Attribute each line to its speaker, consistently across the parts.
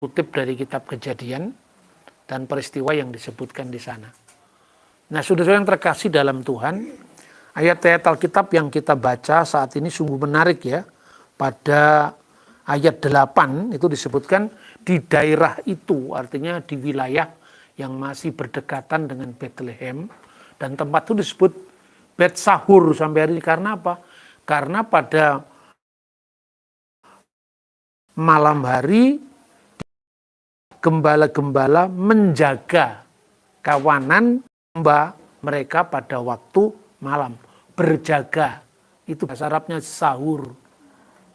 Speaker 1: kutip dari kitab Kejadian dan peristiwa yang disebutkan di sana. Nah, saudara yang terkasih dalam Tuhan, ayat-ayat Alkitab yang kita baca saat ini sungguh menarik ya. Pada ayat 8 itu disebutkan di daerah itu, artinya di wilayah yang masih berdekatan dengan Bethlehem. Dan tempat itu disebut Bet Sahur sampai hari ini. Karena apa? Karena pada malam hari gembala-gembala menjaga kawanan domba mereka pada waktu malam. Berjaga. Itu bahasa Arabnya sahur.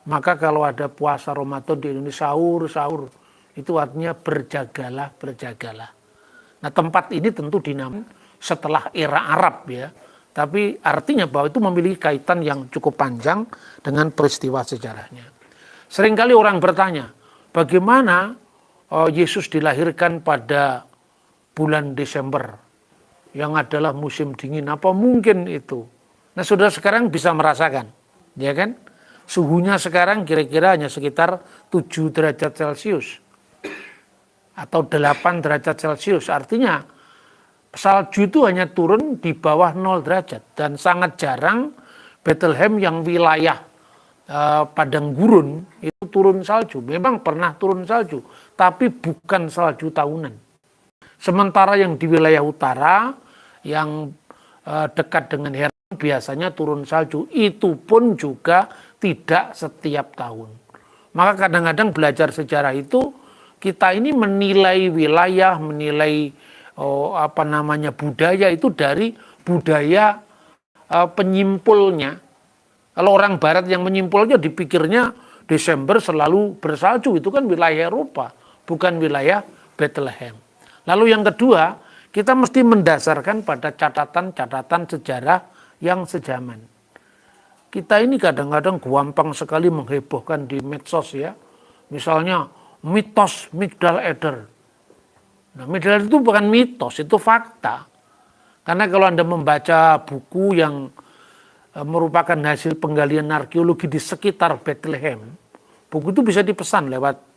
Speaker 1: Maka kalau ada puasa Ramadan di Indonesia sahur. Itu artinya berjagalah, berjagalah. Nah, tempat ini tentu dinamakan setelah era Arab ya. Tapi artinya bahwa itu memiliki kaitan yang cukup panjang dengan peristiwa sejarahnya. Seringkali orang bertanya, bagaimana Yesus dilahirkan pada bulan Desember yang adalah musim dingin, apa mungkin itu? Nah, saudara sekarang bisa merasakan, ya kan? Suhunya sekarang kira-kira hanya sekitar 7 derajat Celcius atau 8 derajat Celcius. Artinya salju itu hanya turun di bawah 0 derajat dan sangat jarang Bethlehem yang wilayah padang gurun itu turun salju. Memang pernah turun salju, tapi bukan salju tahunan. Sementara yang di wilayah utara, yang dekat dengan Hermon biasanya turun salju. Itu pun juga tidak setiap tahun. Maka kadang-kadang belajar sejarah itu, kita ini menilai wilayah, menilai budaya itu dari budaya penyimpulnya. Kalau orang barat yang menyimpulnya dipikirnya Desember selalu bersalju, itu kan wilayah Eropa, bukan wilayah Bethlehem. Lalu yang kedua, kita mesti mendasarkan pada catatan-catatan sejarah yang sejaman. Kita ini kadang-kadang gampang sekali menghebohkan di medsos ya. Misalnya mitos Migdal Eder. Nah, Migdal itu bukan mitos, itu fakta. Karena kalau Anda membaca buku yang merupakan hasil penggalian arkeologi di sekitar Bethlehem, buku itu bisa dipesan lewat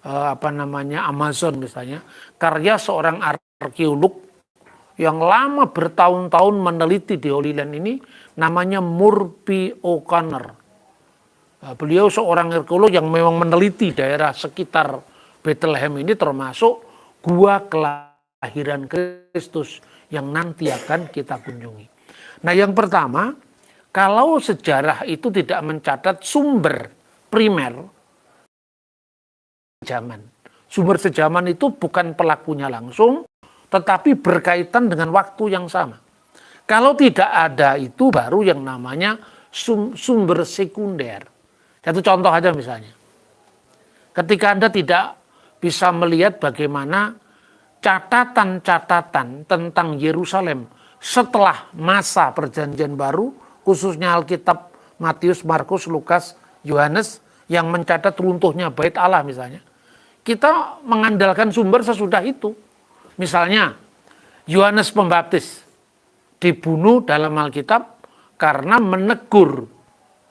Speaker 1: Amazon misalnya, karya seorang arkeolog yang lama bertahun-tahun meneliti di Holy Land ini, namanya Murphy O'Connor. Beliau seorang arkeolog yang memang meneliti daerah sekitar Bethlehem ini, termasuk gua kelahiran Kristus yang nanti akan kita kunjungi. Nah, yang pertama, kalau sejarah itu tidak mencatat sumber primer sejaman. Sumber sejaman itu bukan pelakunya langsung, tetapi berkaitan dengan waktu yang sama. Kalau tidak ada itu baru yang namanya sumber sekunder. Satu contoh aja misalnya. Ketika Anda tidak bisa melihat bagaimana catatan-catatan tentang Yerusalem setelah masa perjanjian baru, khususnya Alkitab Matius, Markus, Lukas, Yohanes, yang mencatat runtuhnya bait Allah misalnya. Kita mengandalkan sumber sesudah itu. Misalnya, Yohanes Pembaptis dibunuh dalam Alkitab karena menegur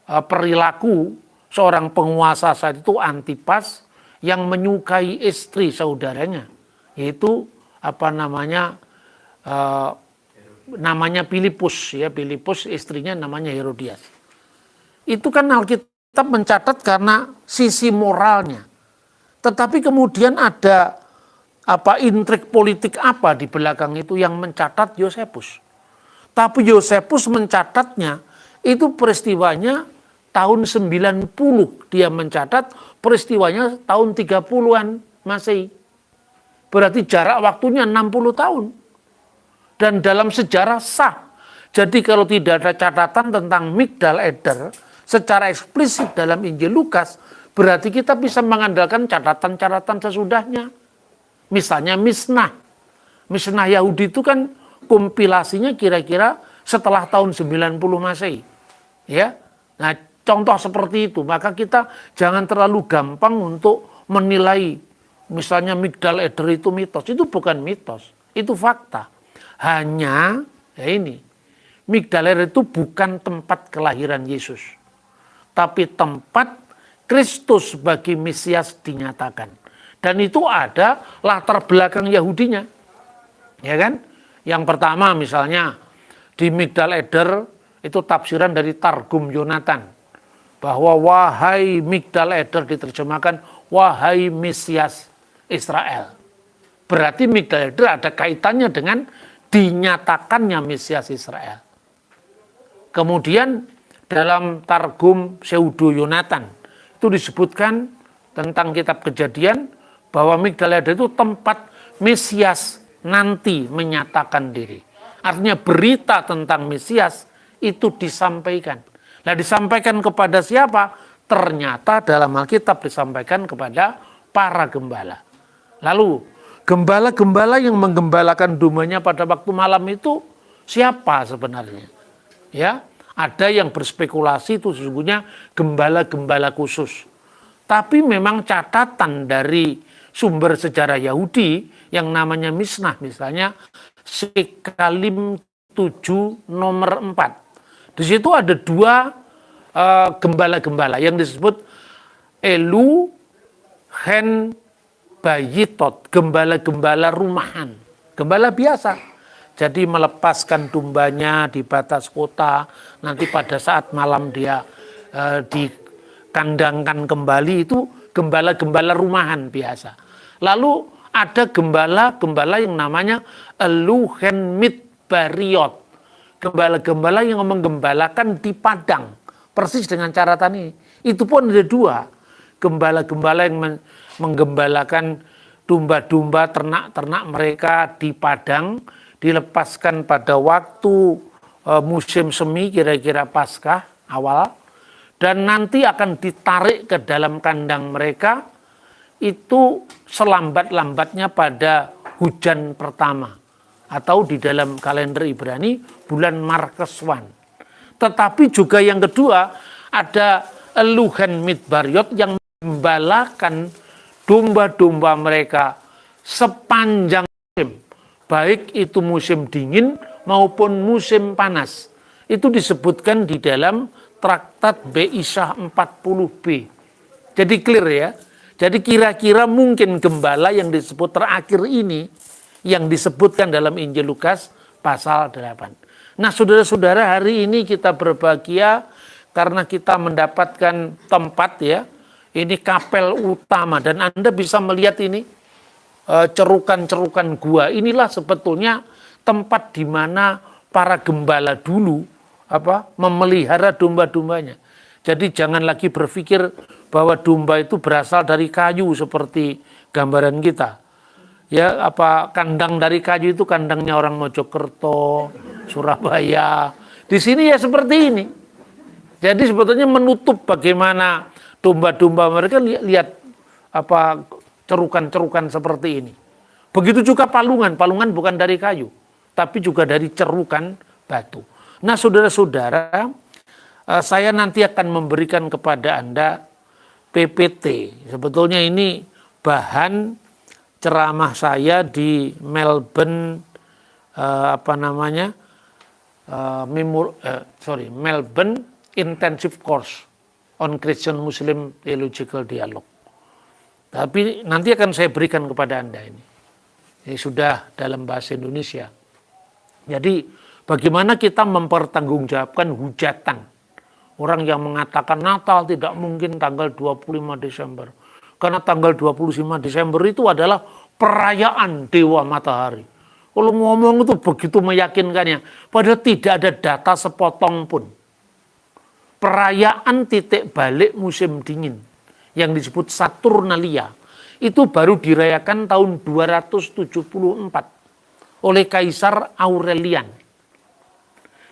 Speaker 1: perilaku seorang penguasa saat itu, Antipas, yang menyukai istri saudaranya, yaitu namanya Filipus ya, Filipus istrinya namanya Herodias. Itu kan Alkitab mencatat karena sisi moralnya. Tetapi kemudian ada intrik politik apa di belakang itu yang mencatat Yosefus. Tapi Yosefus mencatatnya itu peristiwanya tahun 90. Dia mencatat peristiwanya tahun 30-an Masehi. Berarti jarak waktunya 60 tahun. Dan dalam sejarah sah. Jadi kalau tidak ada catatan tentang Migdal Eder secara eksplisit dalam Injil Lukas, berarti kita bisa mengandalkan catatan-catatan sesudahnya. Misalnya Misnah. Misnah Yahudi itu kan kompilasinya kira-kira setelah tahun 90 Masehi. Ya. Nah, contoh seperti itu. Maka kita jangan terlalu gampang untuk menilai misalnya Migdal Eder itu mitos. Itu bukan mitos, itu fakta. Hanya ya ini, Migdal Eder itu bukan tempat kelahiran Yesus, tapi tempat Kristus sebagai Mesias dinyatakan. Dan itu ada latar belakang Yahudinya. Ya kan? Yang pertama misalnya di Migdal Eder itu tafsiran dari Targum Yonatan. Bahwa wahai Migdal Eder diterjemahkan wahai Mesias Israel. Berarti Migdal Eder ada kaitannya dengan dinyatakannya Mesias Israel. Kemudian dalam Targum Pseudo Yonatan itu disebutkan tentang kitab Kejadian bahwa Migdal Eder itu tempat Mesias nanti menyatakan diri. Artinya berita tentang Mesias itu disampaikan. Nah, disampaikan kepada siapa? Ternyata dalam Alkitab disampaikan kepada para gembala. Lalu gembala-gembala yang menggembalakan dombanya pada waktu malam itu siapa sebenarnya? Ya, ada yang berspekulasi itu sesungguhnya gembala-gembala khusus. Tapi memang catatan dari sumber sejarah Yahudi yang namanya Misnah, misalnya Sekalim 7 nomor 4. Di situ ada dua gembala-gembala yang disebut Elu Hen Bayitot, gembala-gembala rumahan, gembala biasa. Jadi melepaskan dombanya di batas kota, nanti pada saat malam dia dikandangkan kembali, itu gembala-gembala rumahan biasa. Lalu ada gembala-gembala yang namanya Eluhen Midbariot, gembala-gembala yang menggembalakan di padang, persis dengan caratan ini. Itu pun ada dua, gembala-gembala yang menggembalakan domba-domba, ternak-ternak mereka di padang, dilepaskan pada waktu musim semi, kira-kira Paskah awal, dan nanti akan ditarik ke dalam kandang mereka, itu selambat-lambatnya pada hujan pertama, atau di dalam kalender Ibrani bulan Markeswan. Tetapi juga yang kedua, ada Eluhen Midbariot yang menggembalakan domba-domba mereka sepanjang musim, baik itu musim dingin maupun musim panas. Itu disebutkan di dalam Traktat Beishah 40b. Jadi clear ya. Jadi kira-kira mungkin gembala yang disebut terakhir ini yang disebutkan dalam Injil Lukas pasal 8. Nah, saudara-saudara, hari ini kita berbahagia karena kita mendapatkan tempat ya. Ini kapel utama dan Anda bisa melihat ini cerukan-cerukan gua. Inilah sebetulnya tempat di mana para gembala dulu memelihara domba-dombanya. Jadi jangan lagi berpikir bahwa domba itu berasal dari kayu seperti gambaran kita. Ya, kandang dari kayu itu kandangnya orang Mojokerto, Surabaya. Di sini ya seperti ini. Jadi sebetulnya menutup bagaimana domba-domba mereka, lihat cerukan-cerukan seperti ini. Begitu juga palungan bukan dari kayu, tapi juga dari cerukan batu. Nah, saudara-saudara, saya nanti akan memberikan kepada Anda PPT. Sebetulnya ini bahan ceramah saya di Melbourne, Melbourne Intensive Course on Christian Muslim Theological Dialogue. Tapi nanti akan saya berikan kepada Anda ini. Ini sudah dalam bahasa Indonesia. Jadi bagaimana kita mempertanggungjawabkan hujatan orang yang mengatakan Natal tidak mungkin tanggal 25 Desember. Karena tanggal 25 Desember itu adalah perayaan Dewa Matahari. Kalau ngomong itu begitu meyakinkannya, padahal tidak ada data sepotong pun. Perayaan titik balik musim dingin yang disebut Saturnalia itu baru dirayakan tahun 274 oleh Kaisar Aurelian.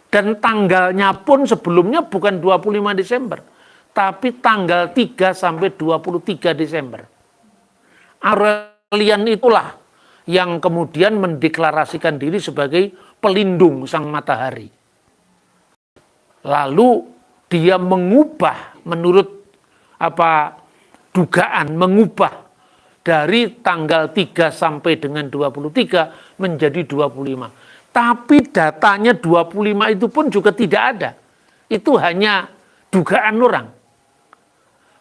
Speaker 1: Dan tanggalnya pun sebelumnya bukan 25 Desember, tapi tanggal 3 sampai 23 Desember. Aurelian itulah yang kemudian mendeklarasikan diri sebagai pelindung sang matahari. Lalu dia mengubah menurut dugaan, mengubah dari tanggal 3 sampai dengan 23 menjadi 25. Tapi datanya 25 itu pun juga tidak ada. Itu hanya dugaan orang.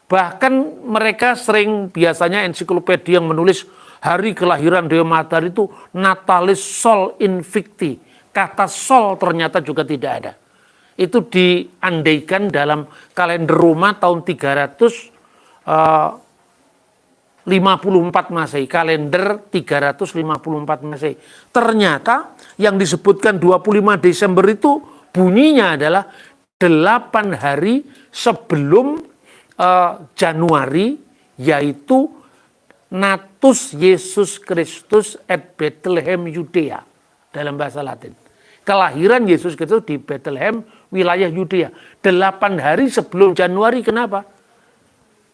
Speaker 1: Bahkan mereka sering biasanya ensiklopedia yang menulis hari kelahiran Dewa Matahari itu Natalis Sol Invicti. Kata Sol ternyata juga tidak ada. Itu diandaikan dalam kalender Roma tahun 354 Masehi, kalender 354 Masehi. Ternyata yang disebutkan 25 Desember itu bunyinya adalah 8 hari sebelum Januari, yaitu Natus Yesus Kristus et Bethlehem Yudea dalam bahasa Latin. Kelahiran Yesus Kristus di Bethlehem, wilayah Yudea. 8 hari sebelum Januari, kenapa?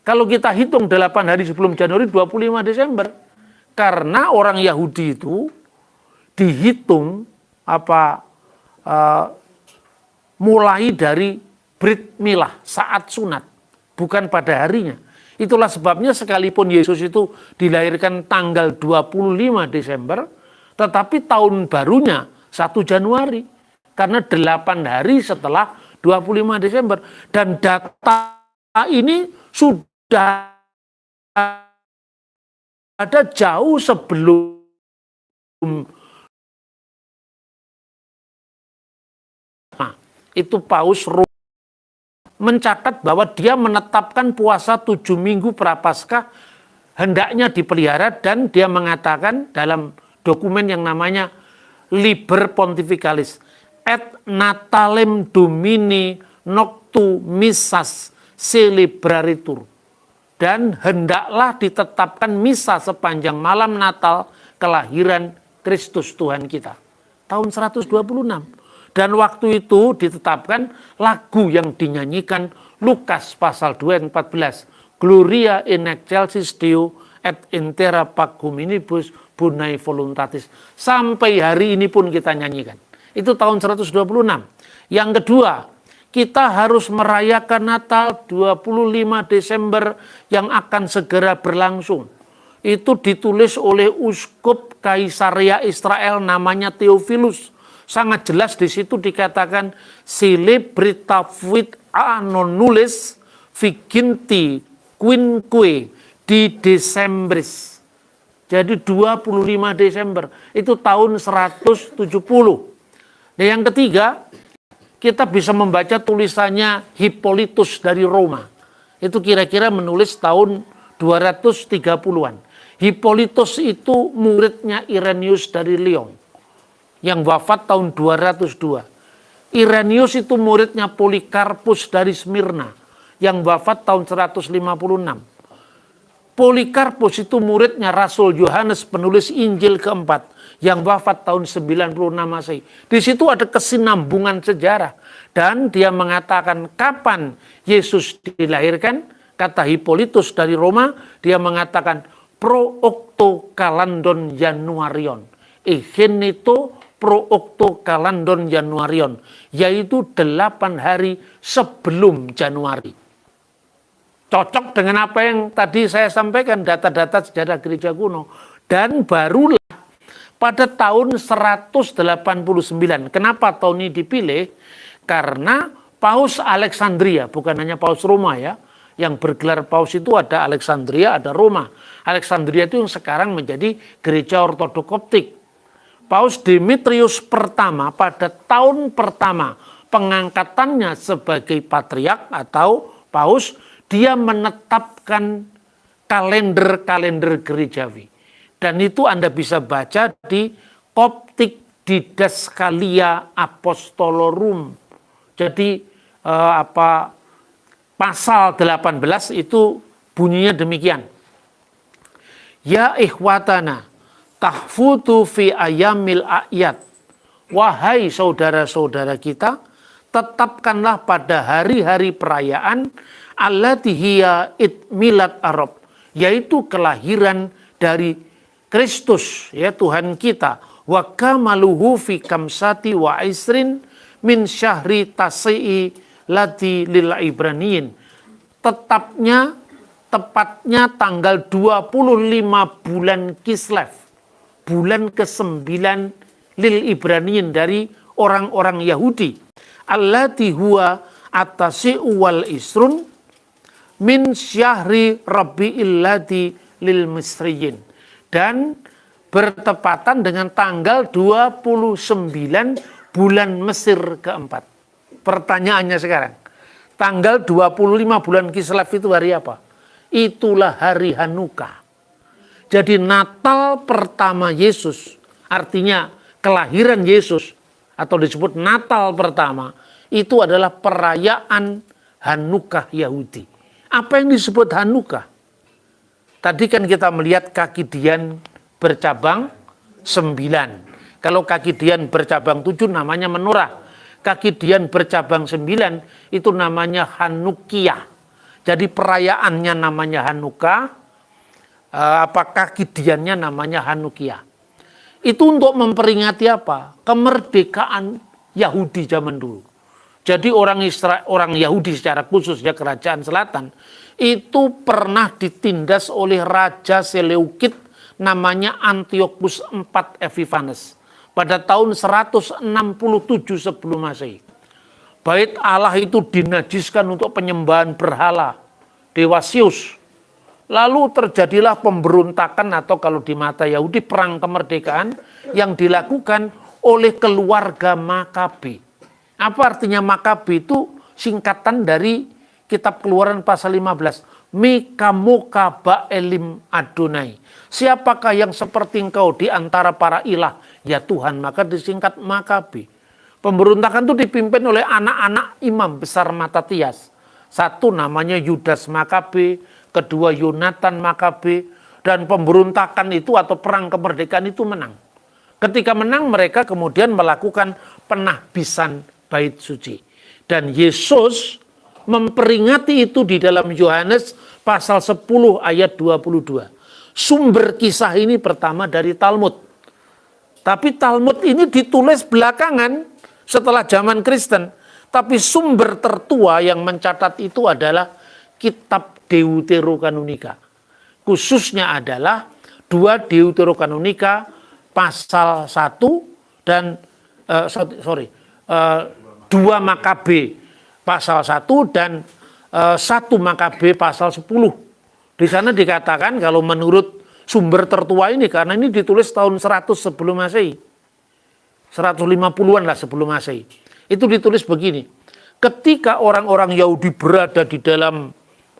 Speaker 1: Kalau kita hitung 8 hari sebelum Januari, 25 Desember. Karena orang Yahudi itu dihitung mulai dari Brit Milah, saat sunat, bukan pada harinya. Itulah sebabnya sekalipun Yesus itu dilahirkan tanggal 25 Desember, tetapi tahun barunya 1 Januari. Karena 8 hari setelah 25 Desember. Dan data ini sudah ada jauh sebelum itu Paus Roma mencatat bahwa dia menetapkan puasa 7 minggu prapaskah hendaknya dipelihara, dan dia mengatakan dalam dokumen yang namanya Liber Pontificalis, et Natalem Domini noctu missas celebraritur, dan hendaklah ditetapkan misa sepanjang malam Natal kelahiran Kristus Tuhan kita. Tahun 126. Dan waktu itu ditetapkan lagu yang dinyanyikan Lukas pasal 2 ayat 14. Gloria in excelsis Deo et in terra pac hominibus bonae voluntatis. Sampai hari ini pun kita nyanyikan. Itu tahun 126. Yang kedua, kita harus merayakan Natal 25 Desember yang akan segera berlangsung. Itu ditulis oleh Uskup Kaisaria Israel namanya Theophilus. Sangat jelas di situ dikatakan celebrita fuit anonulis viginti quinque di Decembris. Jadi 25 Desember itu tahun 170. Dan yang ketiga, kita bisa membaca tulisannya Hippolytus dari Roma. Itu kira-kira menulis tahun 230-an. Hippolytus itu muridnya Irenaeus dari Lyon yang wafat tahun 202. Irenaeus itu muridnya Polikarpus dari Smyrna yang wafat tahun 156. Polikarpus itu muridnya Rasul Yohanes penulis Injil keempat yang wafat tahun 96 Masehi. Di situ ada kesinambungan sejarah, dan dia mengatakan kapan Yesus dilahirkan. Kata Hippolytus dari Roma, dia mengatakan pro octo calandon Januarion, egeneto pro octo calandon Januarion, yaitu 8 hari sebelum Januari. Cocok dengan apa yang tadi saya sampaikan, data-data sejarah gereja kuno. Dan barulah pada tahun 189. Kenapa tahun ini dipilih? Karena Paus Alexandria, bukan hanya Paus Roma ya, yang bergelar Paus itu ada Alexandria, ada Roma. Alexandria itu yang sekarang menjadi gereja ortodok Koptik. Paus Demetrius pertama pada tahun pertama pengangkatannya sebagai patriark atau paus, dia menetapkan kalender-kalender gerejawi. Dan itu Anda bisa baca di Coptic Didaskalia Apostolorum. Jadi pasal 18 itu bunyinya demikian. Ya ikhwatana tahfutu fi ayamil a'yad. Wahai saudara-saudara kita, tetapkanlah pada hari-hari perayaan allati hiya id milad Arab, yaitu kelahiran dari Kristus, ya Tuhan kita. Wa kamaluhu fi kamsati wa isrin min syahri tasi'i lati lil ibraniyin. Tepatnya tanggal 25 bulan Kislev, bulan ke-9 lil Ibraniyin dari orang-orang Yahudi. Allati huwa atasi'u wal isrun min syahri rabi'il ladzi lil misriyin. Dan bertepatan dengan tanggal 29 bulan Mesir keempat. Pertanyaannya sekarang, tanggal 25 bulan Kislev itu hari apa? Itulah hari Hanukkah. Jadi Natal pertama Yesus, artinya kelahiran Yesus, atau disebut Natal pertama, itu adalah perayaan Hanukkah Yahudi. Apa yang disebut Hanukkah? Tadi kan kita melihat kaki Dian bercabang 9. Kalau kaki Dian bercabang 7 namanya menorah. Kaki Dian bercabang 9 itu namanya Hanukkah. Jadi perayaannya namanya Hanukkah. Kaki Diannya namanya Hanukkah. Itu untuk memperingati apa? Kemerdekaan Yahudi zaman dulu. Jadi orang Yahudi secara khusus ya kerajaan selatan itu pernah ditindas oleh Raja Seleukid namanya Antiochus IV Epiphanes pada tahun 167 sebelum Masehi. Bait Allah itu dinajiskan untuk penyembahan berhala dewa Zeus. Lalu terjadilah pemberontakan atau kalau di mata Yahudi perang kemerdekaan yang dilakukan oleh keluarga Makabe. Apa artinya Makabe? Itu singkatan dari kitab Keluaran pasal 15. Mikamoka ba'elim Adonai. Siapakah yang seperti engkau di antara para ilah? Ya Tuhan, maka disingkat Makabe. Pemberontakan itu dipimpin oleh anak-anak imam besar Matatias. Satu namanya Yudas Makabe, kedua Yonatan Makabe, dan pemberontakan itu atau perang kemerdekaan itu menang. Ketika menang mereka kemudian melakukan penahbisan bait suci. Dan Yesus memperingati itu di dalam Yohanes pasal 10 ayat 22. Sumber kisah ini pertama dari Talmud. Tapi Talmud ini ditulis belakangan setelah zaman Kristen. Tapi sumber tertua yang mencatat itu adalah kitab Deuterokanonika. Khususnya adalah 2 Deuterokanonika pasal 1 dan 2 Makabe pasal 1 dan 1 Makabe pasal 10. Di sana dikatakan kalau menurut sumber tertua ini, karena ini ditulis tahun 100 sebelum Masehi. 150-an lah sebelum Masehi. Itu ditulis begini. Ketika orang-orang Yahudi berada di dalam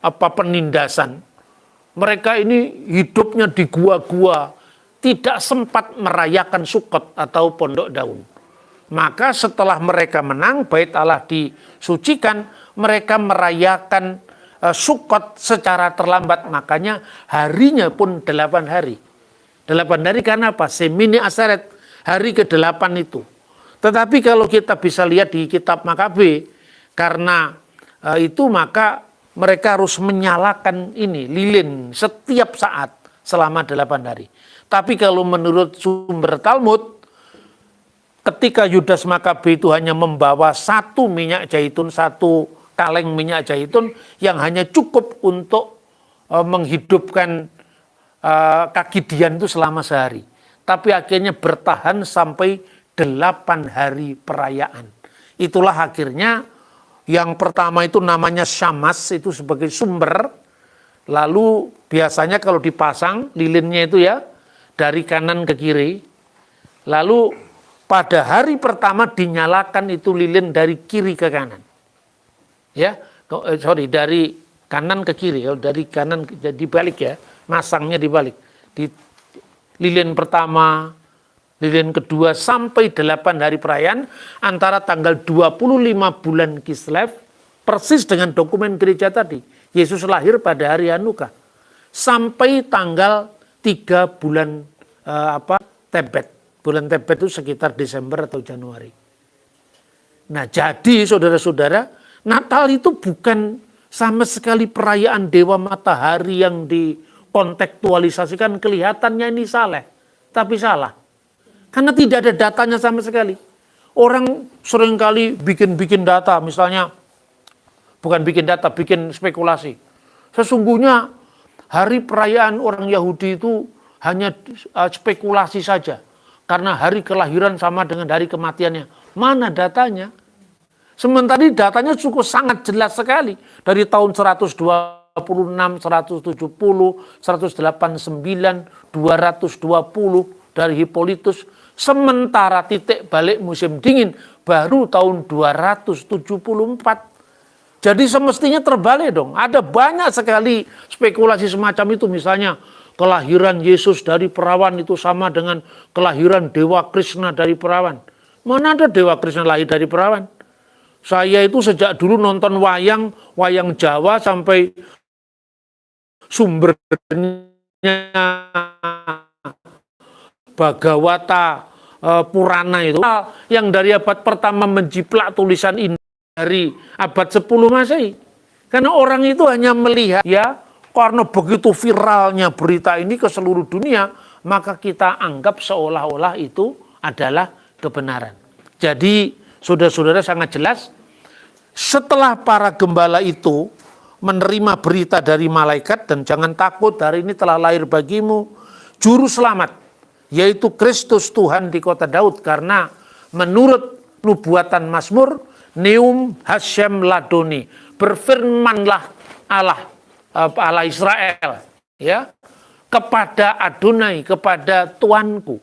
Speaker 1: penindasan, mereka ini hidupnya di gua-gua, tidak sempat merayakan Sukkot atau Pondok Daun. Maka setelah mereka menang, bait Allah disucikan, mereka merayakan Sukkot secara terlambat. Makanya harinya pun 8 hari. 8 hari karena apa? Semini Aseret, hari ke-8 itu. Tetapi kalau kita bisa lihat di kitab Makabe, karena itu maka mereka harus menyalakan ini, lilin setiap saat selama 8 hari. Tapi kalau menurut sumber Talmud, ketika Yudas Makabe itu hanya membawa 1 minyak zaitun, 1 kaleng minyak zaitun yang hanya cukup untuk menghidupkan kaki Dian itu selama sehari. Tapi akhirnya bertahan sampai 8 hari perayaan. Itulah akhirnya yang pertama itu namanya Syamas, itu sebagai sumber. Lalu biasanya kalau dipasang lilinnya itu ya dari kanan ke kiri. Lalu pada hari pertama dinyalakan itu lilin dari kiri ke kanan. Ya, dari kanan ke kiri. Kalau dari kanan dibalik ya, masangnya dibalik. Di lilin pertama, lilin kedua sampai 8 hari perayaan antara tanggal 25 bulan Kislev persis dengan dokumen gereja tadi. Yesus lahir pada hari Hanukkah sampai tanggal 3 bulan Tebet. Bulan Tebet itu sekitar Desember atau Januari. Nah, jadi saudara-saudara, Natal itu bukan sama sekali perayaan Dewa Matahari yang dikontekstualisasikan, kelihatannya ini salah, tapi salah. Karena tidak ada datanya sama sekali. Orang seringkali bikin data, misalnya, bukan bikin data, bikin spekulasi. Sesungguhnya hari perayaan orang Yahudi itu hanya spekulasi saja. Karena hari kelahiran sama dengan hari kematiannya. Mana datanya? Sementara datanya cukup sangat jelas sekali. Dari tahun 120 126, 170, 189, 220 dari Hippolytus. Sementara titik balik musim dingin baru tahun 274. Jadi semestinya terbalik dong. Ada banyak sekali spekulasi semacam itu. Misalnya kelahiran Yesus dari perawan itu sama dengan kelahiran Dewa Krishna dari perawan. Mana ada Dewa Krishna lahir dari perawan? Saya itu sejak dulu nonton wayang Jawa sampai sumbernya Bhagawata Purana itu. Yang dari abad pertama menjiplak tulisan ini dari abad 10 Masehi. Karena orang itu hanya melihat ya, karena begitu viralnya berita ini ke seluruh dunia, maka kita anggap seolah-olah itu adalah kebenaran. Jadi saudara-saudara sangat jelas, setelah para gembala itu menerima berita dari malaikat, dan jangan takut, hari ini telah lahir bagimu juru selamat, yaitu Kristus Tuhan di kota Daud. Karena menurut nubuatan Mazmur, Neum Hashem Ladoni, berfirmanlah Allah Israel ya kepada Adonai, kepada Tuanku.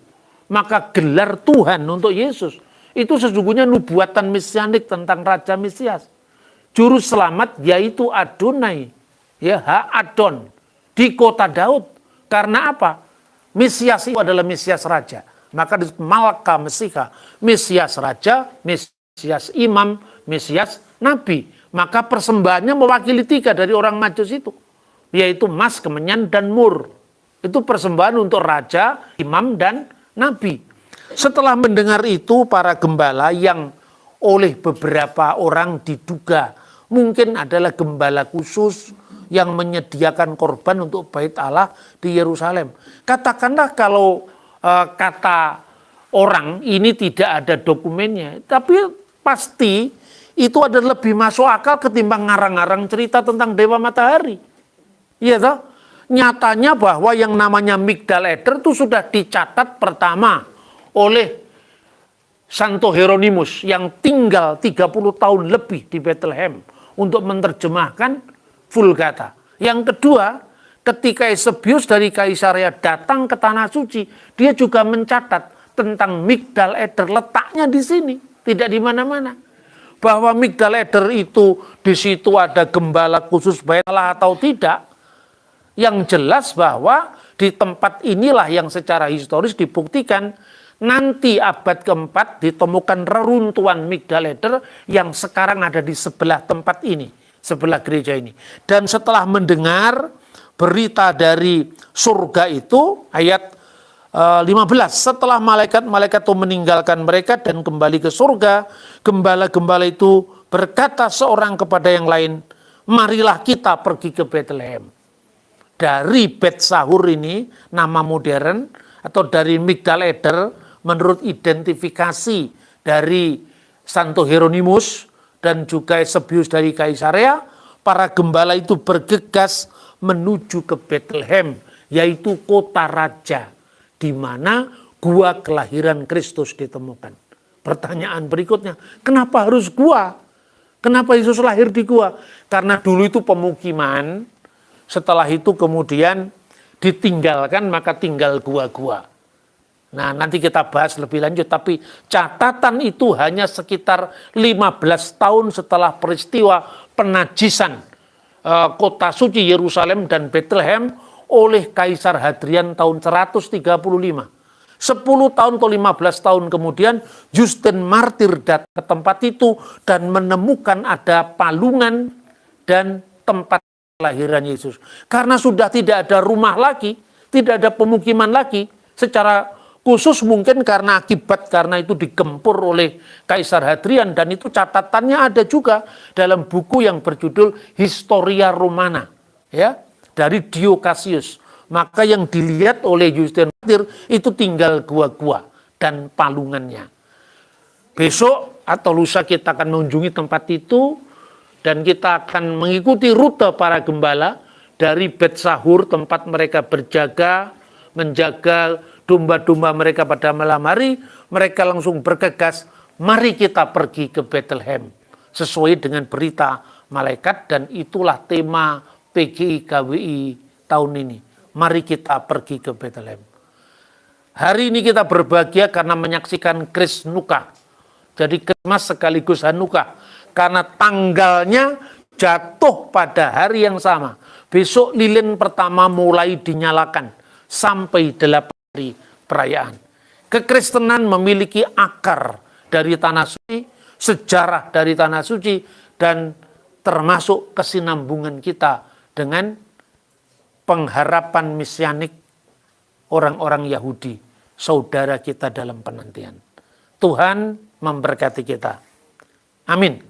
Speaker 1: Maka gelar Tuhan untuk Yesus itu sesungguhnya nubuatan mesianik tentang Raja Mesias, juru selamat, yaitu Adonai ya, Ha-Adon di kota Daud. Karena apa? Mesias itu adalah Mesias Raja. Maka disebut Malka Mesiha, Mesias Raja, Mesias Imam, Mesias Nabi. Maka persembahannya mewakili 3 dari orang Majus itu, yaitu emas, kemenyan, dan mur. Itu persembahan untuk raja, imam, dan nabi. Setelah mendengar itu, para gembala yang oleh beberapa orang diduga mungkin adalah gembala khusus yang menyediakan korban untuk bait Allah di Yerusalem. Katakanlah kalau kata orang ini tidak ada dokumennya, tapi pasti itu adalah lebih masuk akal ketimbang ngarang-ngarang cerita tentang Dewa Matahari. Iya toh? Nyatanya bahwa yang namanya Migdal Eder itu sudah dicatat pertama oleh Santo Hieronymus yang tinggal 30 tahun lebih di Bethlehem untuk menerjemahkan Vulgata. Yang kedua, ketika Eusebius dari Kaisarea datang ke Tanah Suci, dia juga mencatat tentang Migdal Eder, letaknya di sini, tidak di mana-mana. Bahwa Migdal Eder itu di situ ada gembala khusus bait Allah atau tidak, yang jelas bahwa di tempat inilah yang secara historis dibuktikan nanti abad keempat ditemukan reruntuhan Migdal Eder yang sekarang ada di sebelah tempat ini, sebelah gereja ini. Dan setelah mendengar berita dari surga itu, ayat 15, setelah malaikat-malaikat itu meninggalkan mereka dan kembali ke surga, gembala-gembala itu berkata seorang kepada yang lain, marilah kita pergi ke Bethlehem. Dari Bet Sahur ini, nama modern, atau dari Migdal Eder, menurut identifikasi dari Santo Hieronymus dan juga Eusebius dari Kaisarea, para gembala itu bergegas menuju ke Bethlehem, yaitu kota raja, di mana gua kelahiran Kristus ditemukan. Pertanyaan berikutnya, kenapa harus gua? Kenapa Yesus lahir di gua? Karena dulu itu pemukiman, setelah itu kemudian ditinggalkan, maka tinggal gua-gua. Nah, nanti kita bahas lebih lanjut, tapi catatan itu hanya sekitar 15 tahun setelah peristiwa penajisan kota suci Yerusalem dan Bethlehem oleh Kaisar Hadrian tahun 135. 10 tahun atau 15 tahun kemudian Justin Martir datang ke tempat itu dan menemukan ada palungan dan tempat kelahiran Yesus. Karena sudah tidak ada rumah lagi, tidak ada pemukiman lagi, secara khusus mungkin karena itu digempur oleh Kaisar Hadrian, dan itu catatannya ada juga dalam buku yang berjudul Historia Romana, ya, dari Dio Cassius. Maka yang dilihat oleh Justin Martir itu tinggal gua-gua dan palungannya. Besok atau lusa kita akan mengunjungi tempat itu dan kita akan mengikuti rute para gembala dari Bet Sahur, tempat mereka berjaga, menjaga domba-domba mereka pada malam hari. Mereka langsung bergegas, mari kita pergi ke Bethlehem. Sesuai dengan berita malaikat, dan itulah tema PGI KWI tahun ini. Mari kita pergi ke Bethlehem. Hari ini kita berbahagia karena menyaksikan Kris Nuka. Jadi Krismas sekaligus Hanukkah. Karena tanggalnya jatuh pada hari yang sama. Besok lilin pertama mulai dinyalakan sampai 8 hari perayaan. Kekristenan memiliki akar dari tanah suci, sejarah dari tanah suci, dan termasuk kesinambungan kita dengan pengharapan mesianik orang-orang Yahudi, saudara kita dalam penantian. Tuhan memberkati kita. Amin.